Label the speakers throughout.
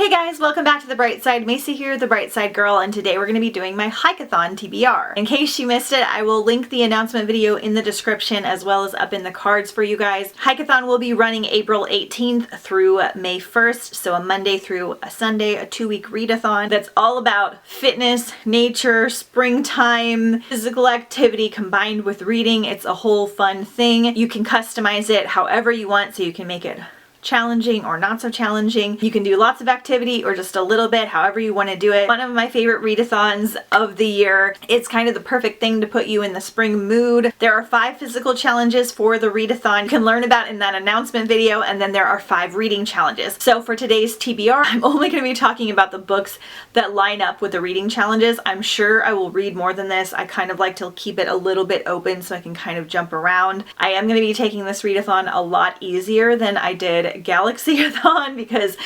Speaker 1: Hey guys, welcome back to The Bright Side. Macy here, The Bright Side Girl, and today we're going to be doing my Hikeathon TBR. In case you missed it, I will link the announcement video in the description as well as up in the cards for you guys. Hikeathon will be running April 18th through May 1st, so a Monday through a Sunday, a 2-week readathon that's all about fitness, nature, springtime, physical activity combined with reading. It's a whole fun thing. You can customize it however you want, so you can make it challenging or not so challenging. You can do lots of activity or just a little bit, however you want to do it. One of my favorite readathons of the year. It's kind of the perfect thing to put you in the spring mood. There are 5 physical challenges for the readathon you can learn about in that announcement video, and then there are 5 reading challenges. So for today's TBR, I'm only going to be talking about the books that line up with the reading challenges. I'm sure I will read more than this. I kind of like to keep it a little bit open so I can kind of jump around. I am going to be taking this readathon a lot easier than I did Galaxy-a-thon because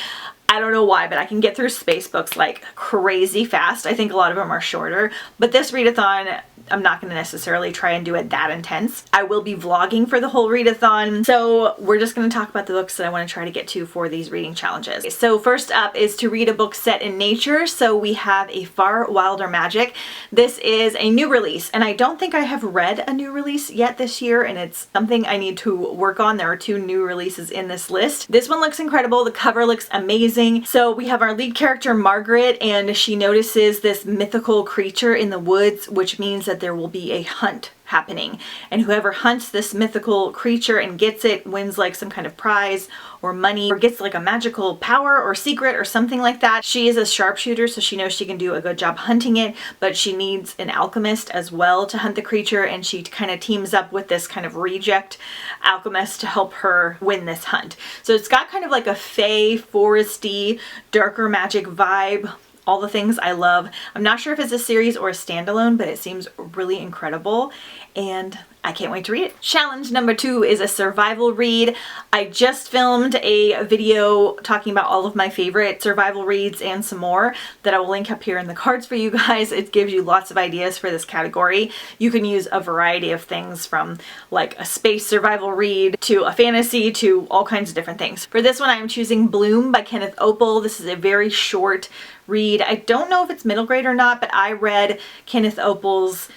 Speaker 1: I don't know why, but I can get through space books like crazy fast. I think a lot of them are shorter, but this readathon, I'm not going to necessarily try and do it that intense. I will be vlogging for the whole readathon, so we're just going to talk about the books that I want to try to get to for these reading challenges. So first up is to read a book set in nature. So we have a Farwilder Magic. This is a new release, and I don't think I have read a new release yet this year, and it's something I need to work on. There are 2 new releases in this list. This one looks incredible. The cover looks amazing. So we have our lead character Margaret, and she notices this mythical creature in the woods, which means that there will be a hunt happening, and whoever hunts this mythical creature and gets it wins like some kind of prize or money, or gets like a magical power or secret or something like that. She is a sharpshooter, so she knows she can do a good job hunting it, but she needs an alchemist as well to hunt the creature, and she kind of teams up with this kind of reject alchemist to help her win this hunt. So it's got kind of like a fae, foresty, darker magic vibe. All the things I love. I'm not sure if it's a series or a standalone, but it seems really incredible, and I can't wait to read it. Challenge number 2 is a survival read. I just filmed a video talking about all of my favorite survival reads and some more that I will link up here in the cards for you guys. It gives you lots of ideas for this category. You can use a variety of things, from like a space survival read to a fantasy to all kinds of different things. For this one, I'm choosing Bloom by Kenneth Opel. This is a very short read. I don't know if it's middle grade or not, but I read Kenneth Opel's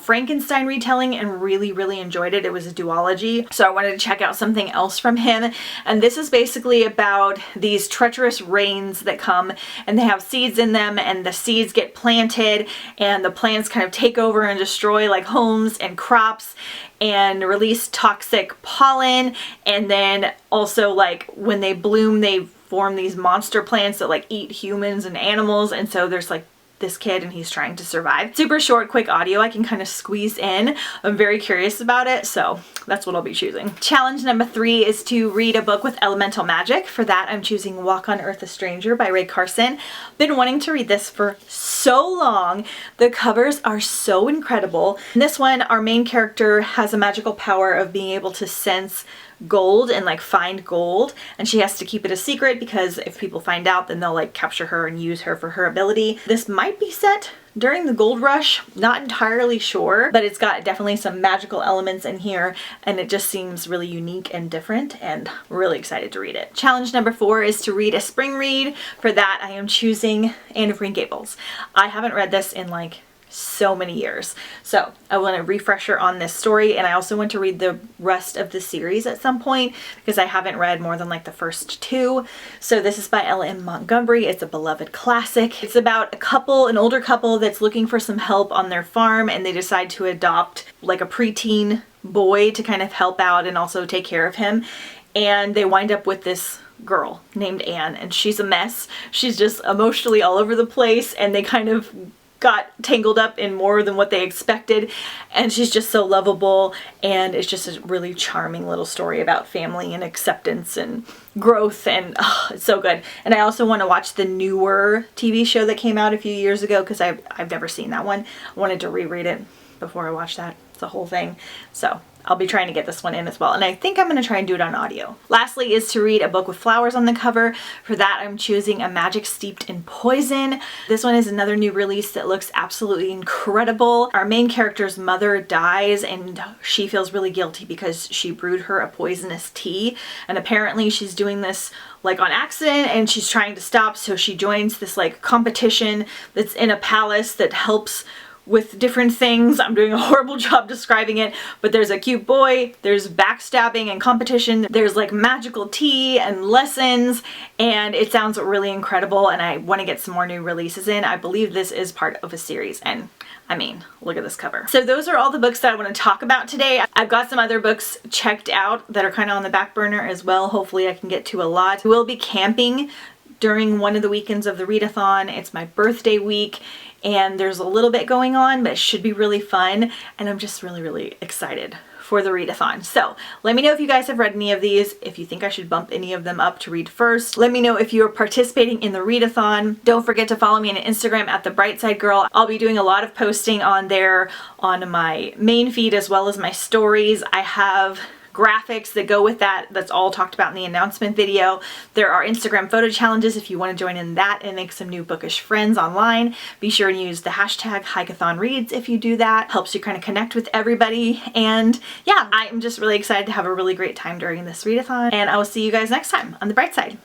Speaker 1: Frankenstein retelling and really enjoyed it. It was a duology, so I wanted to check out something else from him. And this is basically about these treacherous rains that come, and they have seeds in them, and the seeds get planted, and the plants kind of take over and destroy like homes and crops and release toxic pollen, and then also like when they bloom they form these monster plants that like eat humans and animals, and so there's like this kid and he's trying to survive. Super short, quick audio I can kind of squeeze in. I'm very curious about it, so that's what I'll be choosing. Challenge number 3 is to read a book with elemental magic. For that, I'm choosing Walk on Earth a Stranger by Ray Carson. Been wanting to read this for so long. The covers are so incredible. In this one, our main character has a magical power of being able to sense gold and like find gold, and she has to keep it a secret because if people find out, then they'll like capture her and use her for her ability. This might be set during the gold rush, not entirely sure, but it's got definitely some magical elements in here, and it just seems really unique and different, and really excited to read it. Challenge number 4 is to read a spring read. For that, I am choosing Anne of Green Gables. I haven't read this in like so many years, so I want a refresher on this story, and I also want to read the rest of the series at some point because I haven't read more than like the first 2. So this is by L.M. Montgomery. It's a beloved classic. It's about a couple, an older couple that's looking for some help on their farm, and they decide to adopt like a preteen boy to kind of help out and also take care of him, and they wind up with this girl named Anne, and she's a mess. She's just emotionally all over the place, and they kind of got tangled up in more than what they expected, and she's just so lovable, and it's just a really charming little story about family and acceptance and growth, and it's so good. And I also want to watch the newer TV show that came out a few years ago because I've never seen that one. I wanted to reread it before I watch that. It's a whole thing. So I'll be trying to get this one in as well. And I think I'm going to try and do it on audio. Lastly is to read a book with flowers on the cover. For that, I'm choosing A Magic Steeped in Poison. This one is another new release that looks absolutely incredible. Our main character's mother dies and she feels really guilty because she brewed her a poisonous tea. And apparently she's doing this like on accident and she's trying to stop. So she joins this like competition that's in a palace that helps with different things. I'm doing a horrible job describing it, but there's a cute boy, there's backstabbing and competition, there's like magical tea and lessons, and it sounds really incredible and I want to get some more new releases in. I believe this is part of a series and I mean, look at this cover. So those are all the books that I want to talk about today. I've got some other books checked out that are kind of on the back burner as well. Hopefully I can get to a lot. We'll be camping during one of the weekends of the readathon. It's my birthday week and there's a little bit going on, but it should be really fun. And I'm just really, really excited for the readathon. So let me know if you guys have read any of these, if you think I should bump any of them up to read first. Let me know if you're participating in the readathon. Don't forget to follow me on Instagram at The Brightside Girl. I'll be doing a lot of posting on there on my main feed as well as my stories. I have graphics that go with that. That's all talked about in the announcement video. There are Instagram photo challenges if you want to join in that and make some new bookish friends online. Be sure and use the hashtag Hikeathon Reads if you do that. Helps you kind of connect with everybody. And yeah, I'm just really excited to have a really great time during this readathon. And I will see you guys next time on The Bright Side.